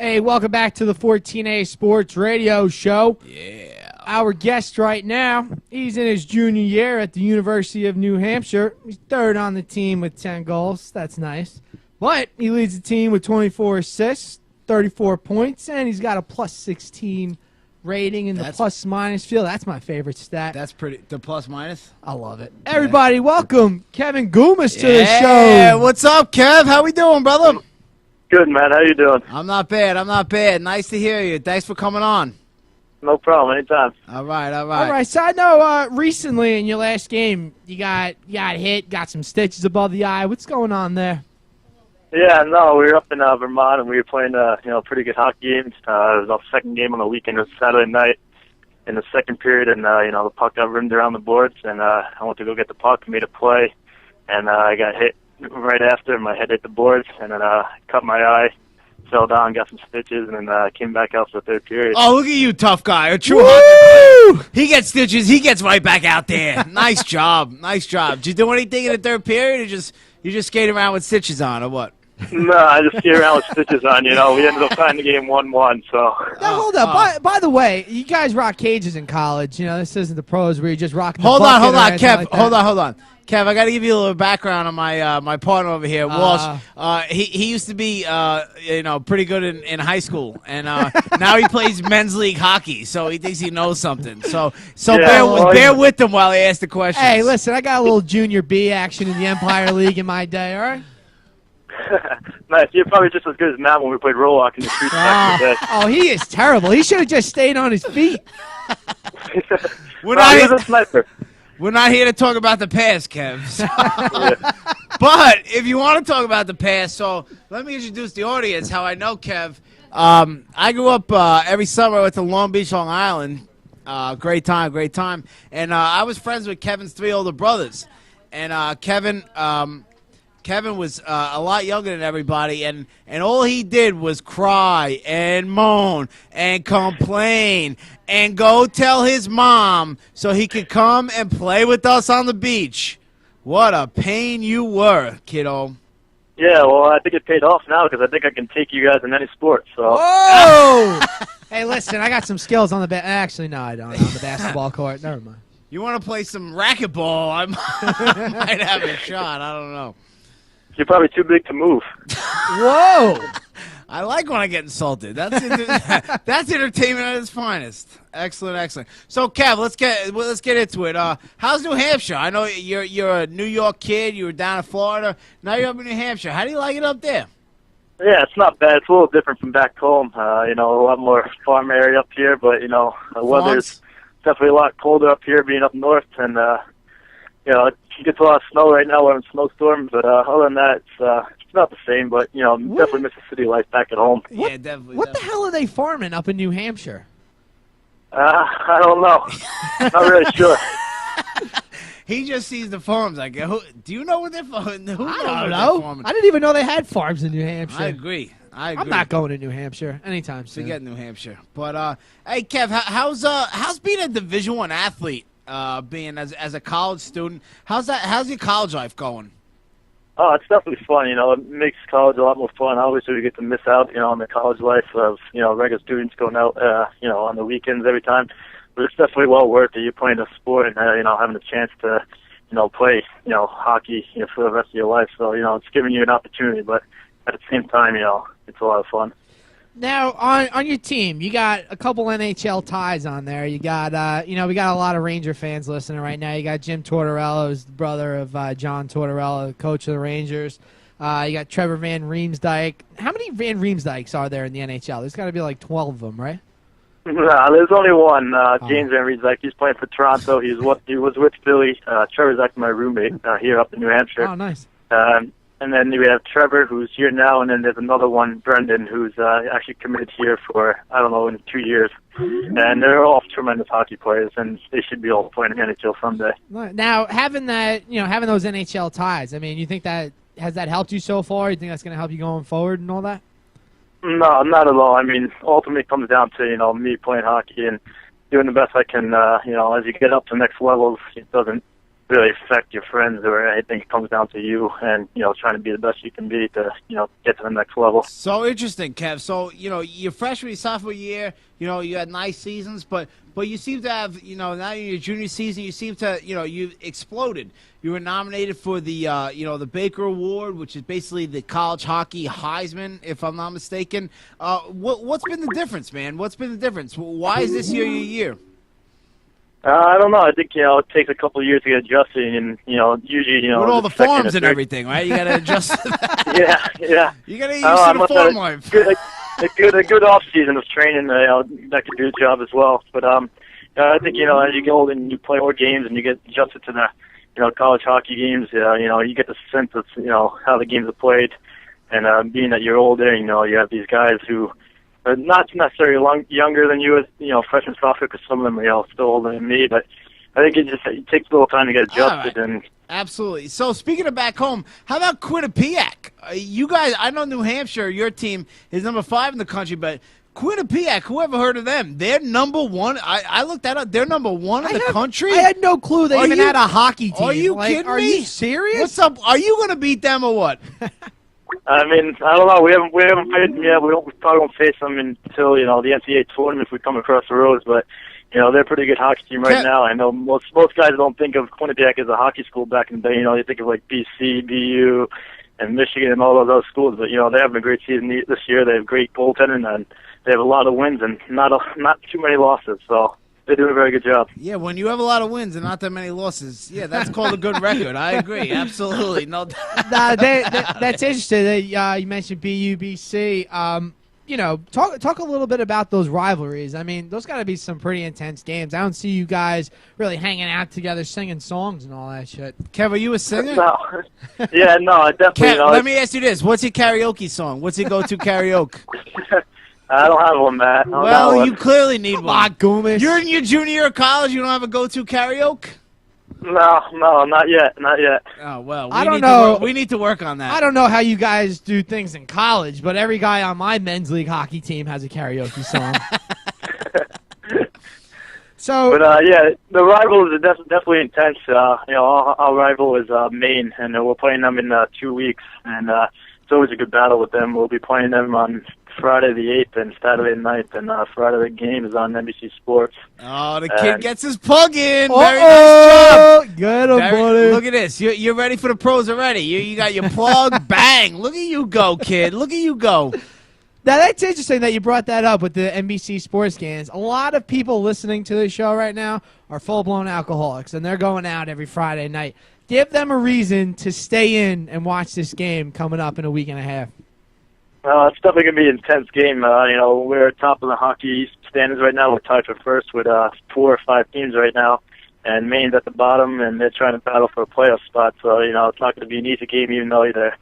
Hey, welcome back to the 14A Sports Radio Show. Yeah. Our guest right now, he's in his junior year at the University of New Hampshire. He's third on the team with 10 goals. That's nice. But he leads the team with 24 assists, 34 points, and he's got a plus 16 rating in the plus-minus field. That's my favorite stat. That's pretty. The plus-minus? I love it. Everybody, welcome Kevin Goumas to the show. Yeah, what's up, Kev? How we doing, brother? Good, man. How you doing? I'm not bad. Nice to hear you. Thanks for coming on. No problem. Anytime. All right. All right. So I know recently in your last game you got hit, got some stitches above the eye. What's going on there? Yeah, no, we were up in Vermont and we were playing pretty good hockey games. It was our second game on the weekend. It was Saturday night in the second period, and the puck got rimmed around the boards, and I went to go get the puck, made a play, and I got hit right after. My head hit the boards, and then cut my eye, fell down, got some stitches, and then came back out for the third period. Oh, look at you, tough guy. A true hockey player. He gets stitches. He gets right back out there. Nice job. Did you do anything in the third period, or you just skate around with stitches on, or what? No, I just skate around with stitches on, We ended up tying the game 1-1, so. Now, hold up. By the way, you guys rock cages in college. This isn't the pros where you just rock the Hold on, Kev. like hold on. Kev, I got to give you a little background on my partner over here, Walsh. He used to be pretty good in high school, and now he plays men's league hockey, so he thinks he knows something. So yeah, bear with him while he asks the questions. Hey, listen, I got a little junior B action in the Empire League in my day. All right. Nice. You're probably just as good as Matt when we played roll-walk in the streets back in the day. Oh, he is terrible. He should have just stayed on his feet. He was a sniper. We're not here to talk about the past, Kev. But if you want to talk about the past, so let me introduce the audience how I know Kev. I grew up every summer at the Long Beach, Long Island. Great time. And I was friends with Kevin's 3 older brothers. And Kevin was a lot younger than everybody, and all he did was cry and moan and complain and go tell his mom so he could come and play with us on the beach. What a pain you were, kiddo. Yeah, well, I think it paid off now because I think I can take you guys in any sport. So. Whoa! Hey, listen, I got some skills on the Actually, no, I don't. On the basketball court. Never mind. You want to play some racquetball? I might have a shot. I don't know. You're probably too big to move. Whoa! I like when I get insulted. That's entertainment at its finest. Excellent. So, Kev, let's get into it. How's New Hampshire? I know you're a New York kid. You were down in Florida. Now you're up in New Hampshire. How do you like it up there? Yeah, it's not bad. It's a little different from back home. A lot more farm area up here, but the weather's definitely a lot colder up here, being up north, and it gets a lot of snow right now. We're in snowstorms, but other than that, it's not the same. But definitely miss the city life back at home. Yeah, definitely. What the hell are they farming up in New Hampshire? I don't know. Not really sure. He just sees the farms. Like, do you know what they're farming? I don't know. I didn't even know they had farms in New Hampshire. I agree. I'm not going to New Hampshire anytime soon. Forget New Hampshire. But hey, Kev, how's being a Division I athlete? Being as a college student, how's your college life going? Oh, it's definitely fun. It makes college a lot more fun. Obviously, we get to miss out, on the college life of, regular students going out, on the weekends every time. But it's definitely well worth it. You're playing a sport and, having a chance to, play, hockey, for the rest of your life. So, it's giving you an opportunity. But at the same time, it's a lot of fun. Now, on your team, you got a couple NHL ties on there. You got, we got a lot of Ranger fans listening right now. You got Jim Tortorella, who's the brother of John Tortorella, coach of the Rangers. You got Trevor Van Riemsdyk. How many Van Riemsdykes are there in the NHL? There's got to be like 12 of them, right? No, there's only one. James Van Riemsdyk. He's playing for Toronto. He was with Philly. Trevor's actually my roommate here up in New Hampshire. Oh, nice. And then we have Trevor, who's here now, and then there's another one, Brendan, who's actually committed here for, in 2 years. And they're all tremendous hockey players, and they should be all playing in the NHL someday. Now, having that, having those NHL ties, you think has that helped you so far? You think that's going to help you going forward and all that? No, not at all. Ultimately it comes down to, me playing hockey and doing the best I can, as you get up to the next levels, it doesn't really affect your friends, or I think it comes down to you and, trying to be the best you can be to, get to the next level. So interesting, Kev. So, your freshman, sophomore year, you had nice seasons, but you seem to have, now in your junior season, you seem to, you exploded. You were nominated for the, the Baker Award, which is basically the college hockey Heisman, if I'm not mistaken. What's been the difference, man? What's been the difference? Why is this year your year? I don't know. I think, it takes a couple of years to get adjusted, and, usually, with all the forms and everything, right? You got to adjust to that. Yeah. You got to get used to the form life. A good off season of training, that could do the job as well. But I think, as you get older and you play more games and you get adjusted to the, college hockey games, you get the sense of, how the games are played. And being that you're older, you have these guys who are not necessarily younger than you as, freshman, sophomore, because some of them are still older than me. But I think it takes a little time to get adjusted. Right. And absolutely. So speaking of back home, how about Quinnipiac? You guys, I know New Hampshire, your team is number 5 in the country, but Quinnipiac, whoever heard of them? They're number 1. I looked that up. They're number 1 in the country. I had no clue they even had a hockey team. Are you kidding me? Are you serious? What's up? Are you going to beat them or what? I mean, I don't know. We haven't played them yet. We probably won't face them until the NCAA tournament if we come across the roads. But they're a pretty good hockey team right now. I know most guys don't think of Quinnipiac as a hockey school back in the day. They think of like BC, BU, and Michigan and all those other schools. But they're having a great season this year. They have great goaltending and they have a lot of wins and not too many losses. So they do a very good job. Yeah, when you have a lot of wins and not that many losses, that's called a good record. I agree, absolutely. No, that's interesting. You mentioned BU, BC. Talk a little bit about those rivalries. I mean, those got to be some pretty intense games. I don't see you guys really hanging out together, singing songs and all that shit. Kev, are you a singer? No. Yeah, no, I definitely. Kev, let me ask you this: what's your karaoke song? What's your go-to karaoke? I don't have one, Matt. Well, you clearly need one. Come on, Goumas. You're in your junior year of college. You don't have a go-to karaoke? No, not yet. Oh, well, I don't know. We need to work on that. I don't know how you guys do things in college, but every guy on my men's league hockey team has a karaoke song. But the rivals are definitely intense. Our rival is Maine, and we're playing them in 2 weeks, and it's always a good battle with them. We'll be playing them on Friday the 8th and Saturday the 9th, and Friday the game is on NBC Sports. Oh, the kid gets his plug in. Uh-oh. Very nice job. Good, buddy. Look at this. You're ready for the pros already. You got your plug. Bang. Look at you go, kid. Look at you go. Now, that's interesting that you brought that up with the NBC Sports games. A lot of people listening to this show right now are full-blown alcoholics, and they're going out every Friday night. Give them a reason to stay in and watch this game coming up in a week and a half. It's definitely going to be an intense game. We're top of the hockey standings right now. We're tied for first with 4 or 5 teams right now. And Maine's at the bottom, and they're trying to battle for a playoff spot. So, it's not going to be an easy game, even though they're,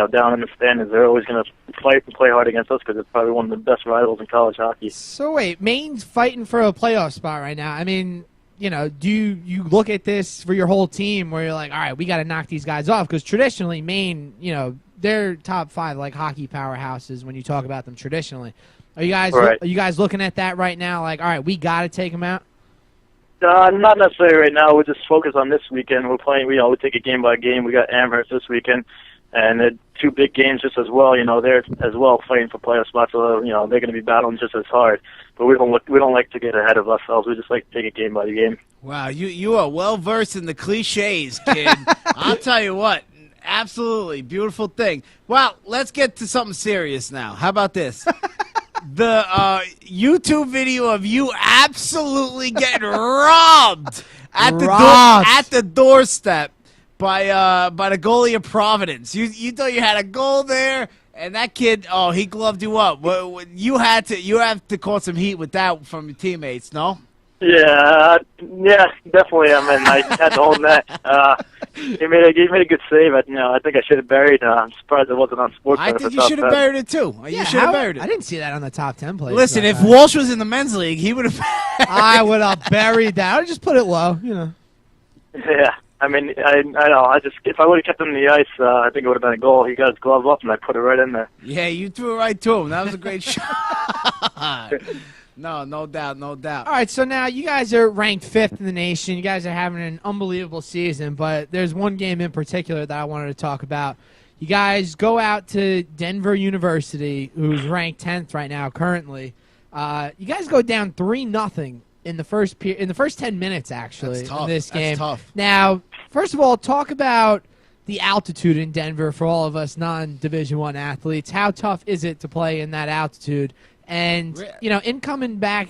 down in the standings. They're always going to fight and play hard against us because it's probably one of the best rivals in college hockey. So, wait, Maine's fighting for a playoff spot right now. I mean, do you look at this for your whole team where you're like, all right, we got to knock these guys off? Because traditionally, Maine, they're top 5 like hockey powerhouses when you talk about them traditionally. Are you guys looking at that right now? Like, all right, we got to take them out. Not necessarily right now. We're just focused on this weekend. We're playing. We take it game by game. We got Amherst this weekend, and they're 2 big games just as well. They're as well fighting for playoff spots. So they're going to be battling just as hard. But we don't like to get ahead of ourselves. We just like to take it game by game. Wow, you are well versed in the cliches, kid. I'll tell you what. Absolutely. Beautiful thing. Well, let's get to something serious now. How about this? The YouTube video of you absolutely getting robbed at the doorstep by the goalie of Providence. You thought you had a goal there, and that kid, he gloved you up. You have to cause some heat with that from your teammates, no? Yeah, definitely. I mean, I had to hold that. He made a good save. I think I should have buried it. I'm surprised it wasn't on sports. I think you should have buried it too. You should have buried it. I didn't see that on the top 10 plays. Listen, if Walsh was in the men's league, he would have. I would have buried that. I would just put it low, Yeah, I mean, I know. If I would have kept him in the ice, I think it would have been a goal. He got his glove up, and I put it right in there. Yeah, you threw it right to him. That was a great shot. No doubt, no doubt. All right, so now you guys are ranked 5th in the nation. You guys are having an unbelievable season, but there's one game in particular that I wanted to talk about. You guys go out to Denver University, who's ranked 10th right now currently. You guys go down 3-0 in the first 10 minutes, actually, That's tough. in this game. That's tough. Now, first of all, talk about the altitude in Denver for all of us non-Division I athletes. How tough is it to play in that altitude? And, in coming back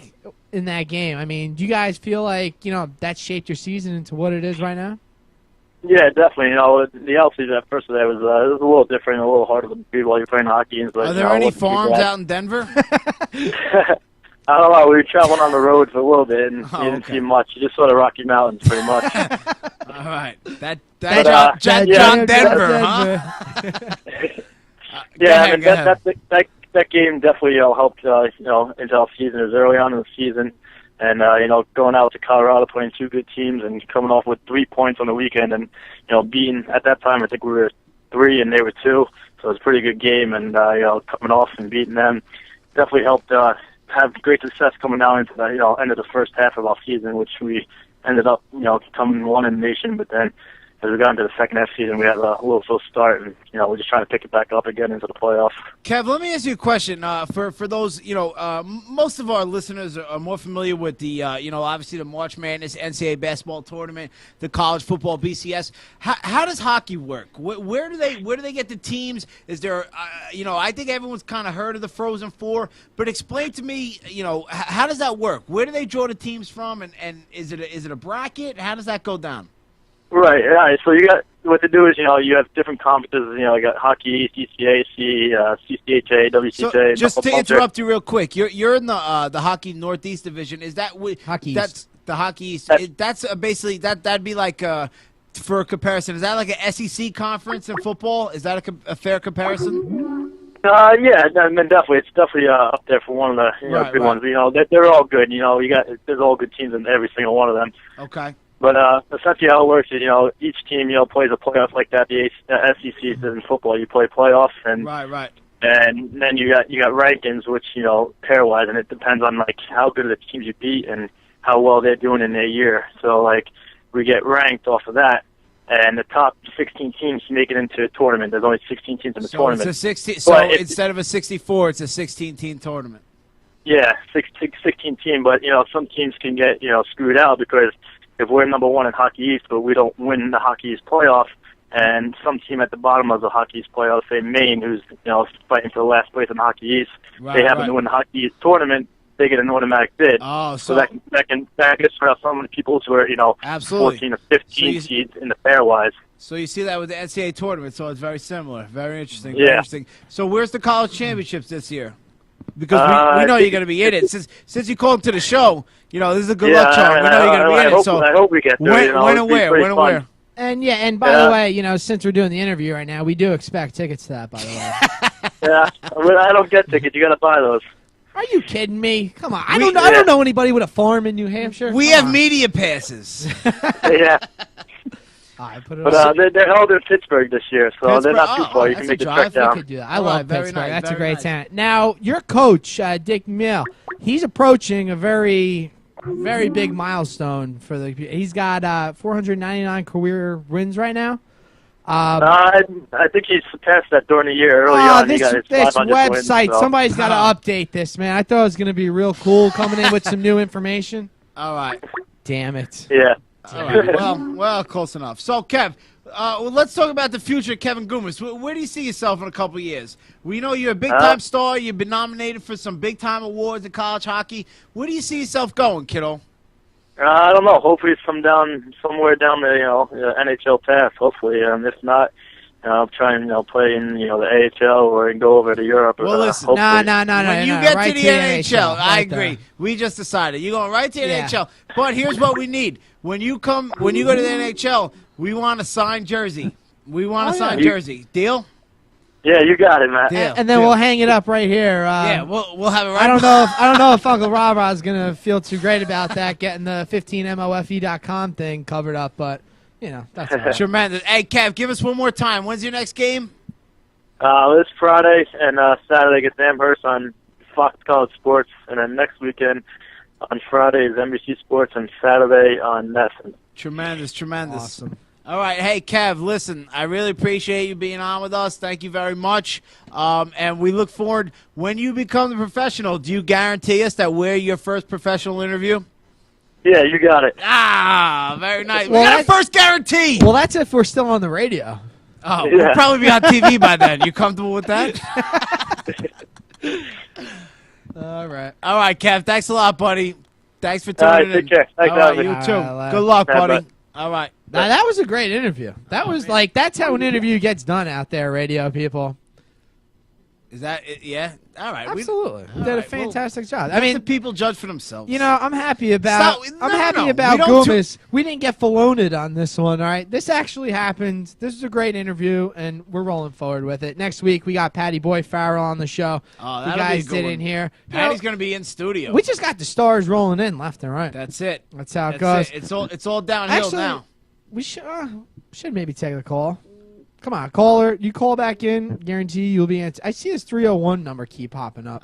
in that game, I mean, do you guys feel like, that shaped your season into what it is right now? Yeah, definitely. The altitude at first of that was a little different, a little harder to beat while you're playing hockey games. But, Are there any farms out in Denver? I don't know. We were traveling on the road for a little bit, and you didn't see much. You just saw the Rocky Mountains, pretty much. All right. That John Denver, huh? Yeah, I mean, that game definitely helped into our season. It was early on in the season, and going out to Colorado playing 2 good teams and coming off with 3 points on the weekend, and beating at that time I think we were 3 and they were 2, so it was a pretty good game. And coming off and beating them definitely helped have great success coming down into the end of the first half of our season, which we ended up coming 1 in the nation, but then as we got into the second half season, we had a little slow start, and we're just trying to pick it back up again into the playoffs. Kev, let me ask you a question. For those, most of our listeners are more familiar with the, obviously the March Madness, NCAA basketball tournament, the college football BCS. How does hockey work? Where do they get the teams? Is there, I think everyone's kind of heard of the Frozen Four, but explain to me, how does that work? Where do they draw the teams from, and is it a bracket? How does that go down? Right. So you got what to do is you have different conferences. You got hockey, CCAC, CCHA, WCHA. So just to interrupt you real quick, you're in the hockey Northeast division. Is that Hockey That's the Hockey East. That's basically that'd be like for a comparison. Is that like a SEC conference in football? Is that a fair comparison? Yeah, I mean, definitely. It's definitely up there for one of the good ones. They're all good. There's all good teams in every single one of them. Okay. But essentially how it works is, each team, plays a playoff like that. The SEC is in football. You play playoffs, and right. And then you got rankings, which pairwise, and it depends on how good the teams you beat and how well they're doing in their year. So we get ranked off of that, and the top 16 teams make it into a tournament. There's only 16 teams in the tournament. It's a 16. So instead of a 64, it's a 16-team tournament. Yeah, 16 team. But some teams can get screwed out because if we're number 1 in Hockey East, but we don't win the Hockey East playoff, and some team at the bottom of the Hockey East playoff, say Maine, who's fighting for the last place in Hockey East, they happen to win the Hockey East tournament, they get an automatic bid. Oh, so that gets for some of the people who are 14 or 15 seeds in the pairwise. So you see that with the NCAA tournament, so it's very similar. Very interesting. Yeah. Very interesting. So where's the college championships this year? Because we know you're going to be in it. Since you called to the show, this is a good luck charm. We know you're going to be in it. So I hope we get there. When and where? When and where? And by the way, since we're doing the interview right now, we do expect tickets to that, by the way. Yeah, I don't get tickets. You got to buy those. Are you kidding me? Come on. I don't know anybody with a farm in New Hampshire. We have media passes. Yeah. But they're held in Pittsburgh this year, so they're not too far. You can make the trek down. Could do that. I love Pittsburgh. That's a great town. Now, your coach, Dick Mill, he's approaching a very, very big milestone for the. He's got 499 career wins right now. I think he surpassed that during the year early on. This website, wins, somebody's got to update this, man. I thought it was going to be real cool coming in with some new information. All right. Damn it. Yeah. All right. Well, close enough. So, Kev, let's talk about the future of Kevin Goumas. Where do you see yourself in a couple of years? We know you're a big-time star. You've been nominated for some big-time awards in college hockey. Where do you see yourself going, kiddo? I don't know. Hopefully somewhere down the NHL path, hopefully. If not, I'll try and play in the AHL or go over to Europe. Well, listen, no. When you get right to the NHL, I agree. There. We just decided you're going right to the NHL. But here's what we need: when you go to the NHL, we want a signed jersey. We want a signed jersey. Deal? Yeah, you got it, man. And then we'll hang it up right here. We'll have it right. I don't know if Uncle Rob is gonna feel too great about that, getting the 15mofe.com thing covered up, but that's all right. Tremendous. Hey, Kev, give us one more time. When's your next game? This Friday and Saturday against Amherst on Fox College Sports, and then next weekend on Friday is NBC Sports, and Saturday on NESN. Tremendous. Awesome. All right. Hey, Kev, listen, I really appreciate you being on with us. Thank you very much. And we look forward, when you become the professional, do you guarantee us that we're your first professional interview? Yeah, you got it. Ah, very nice. Well, we got a first guarantee. Well, that's if we're still on the radio. Oh, Yeah. we'll probably be on TV by then. You comfortable with that? All right. All right, Kev. Thanks a lot, buddy. Thanks for All right, tuning in. take care. Thanks, All right, Alvin. you too. All right, Good luck, bye. buddy. All right. Now, that was a great interview. That was like, that's how an interview gets done out there, radio people. Is that it? Yeah? All right. Absolutely. All Did a right, fantastic job. I Let mean, the people judge for themselves. you know, I'm happy about Stop. I'm No, happy no. about We don't Goumas. We didn't get Faloned on this one, all right? This actually happened. This is a great interview, and we're rolling forward with it. Next week, we got Patty Boy Farrell on the show. Oh, you that'll guys be a good didn't one. hear. You Patty's know, going to be in studio. we just got the stars rolling in left and right. That's it. That's how it That's goes. it. It's all downhill Actually, now. We should maybe take a call. Come on, caller. You call back in. Guarantee you'll be answered. I see this 301 number keep popping up.